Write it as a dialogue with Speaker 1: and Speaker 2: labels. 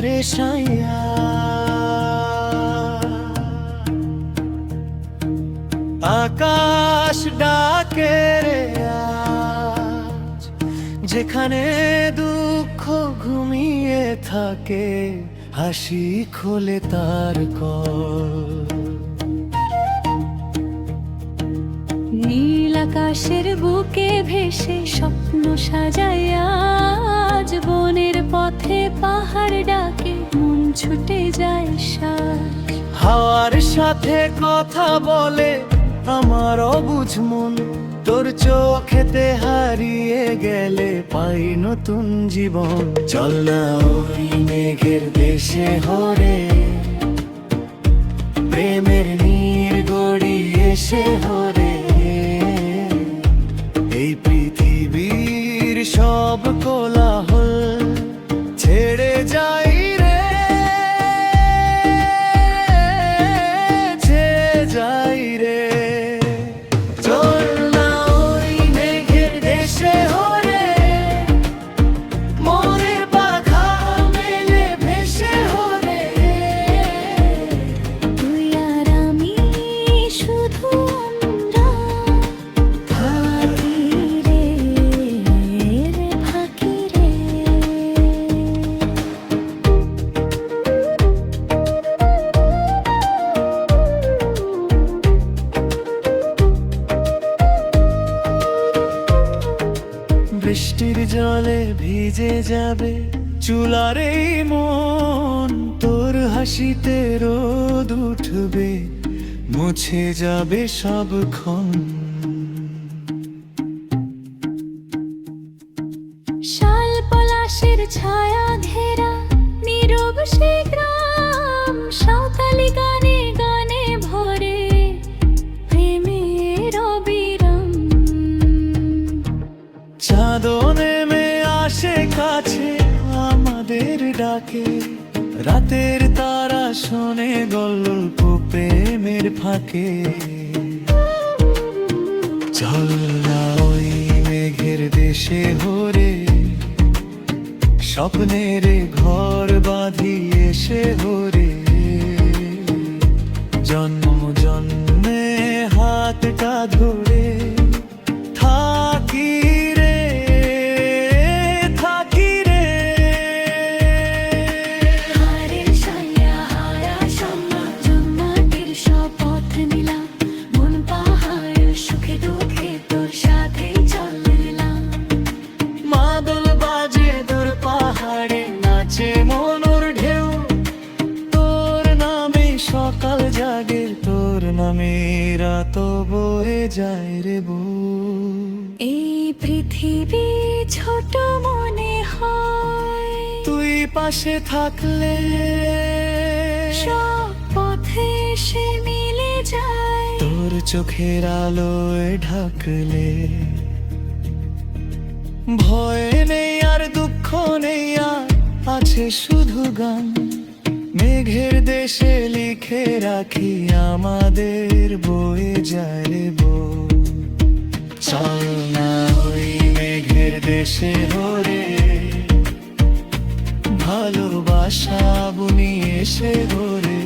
Speaker 1: রে সাইয়া। আকাশ ডাকে রে আজ, যেখানে দুঃখ ঘুমিয়ে থাকে, হাসি খোলে তার কল।
Speaker 2: নীল আকাশের বুকে ভেসে স্বপ্ন সাজায় আজ, বনের পথে পাহাড় ডাকে মন ছুটে যায় সাথ।
Speaker 1: হাওয়ার সাথে কথা বলে আমার অবুঝ মন, তোর চোখেতে হারিয়ে গেলে পাই নতুন জীবন। চল না ওই মেঘের দেশে হরে, প্রেমের নীর গড়ি এসে হরে। এই পৃথিবীর সব কোলাহল ছেড়ে যাই রে, ছেড়ে যাই রে। চল না ওই মেঘের দেশে হরে, মনের পাখা মেলে ভেসে হরে।
Speaker 2: তুই আর আমি শুধু আমরা, থাকি রে রে ফাঁকি রে।
Speaker 1: বৃষ্টির জলে ভিজে যাবে চুলার এই মন, তোর হাসিতে রোদ উঠবে, মুছে যাবে সব ক্ষণ।
Speaker 2: শাল পলাশের ছায়া ঘেরা নীরব সে গ্রাম, সাঁওতালি গানে গানে ভরে প্রেমের অবিরাম।
Speaker 1: চাঁদও নেমে আসে কাছে আমাদের ডাকে, রাতের তারা শোনে গল্প প্রেমের ফাঁকে। চল না ওই মেঘের দেশে হরে, স্বপ্নের ঘর বাঁধি এসে হরে। জন্ম জন্মে হাতটা ধরে থাকি রে, থাকি রে।
Speaker 2: হারের ছায়া হারা সম্মান জন্মাটির শপথ নিলাম, মন পাহাড় সুখে দুঃখে তোর সাথেই চললাম।
Speaker 1: মাদল বাজে দূর পাহাড়ে নাচে মনোর ঢেউ, তোর নামে সকাল জাগে, তোর নামে রাত বয়ে যায় রে বউ।
Speaker 2: এই পৃথিবী ছোট মনে হয়,
Speaker 1: তুই পাশে থাকলে
Speaker 2: সব পথে সে মিলে যায়।
Speaker 1: তোর চোখের আলোয় ঢাকলে ভয় নেই আর দুঃখ নেই আর, আছে শুধু গান। মেঘের দেশে লিখে রাখি আমাদের বয়ে যায় রে বউ। চল না ওই মেঘের দেশে হরে, ভালোবাসা বুনি এসে ধরে।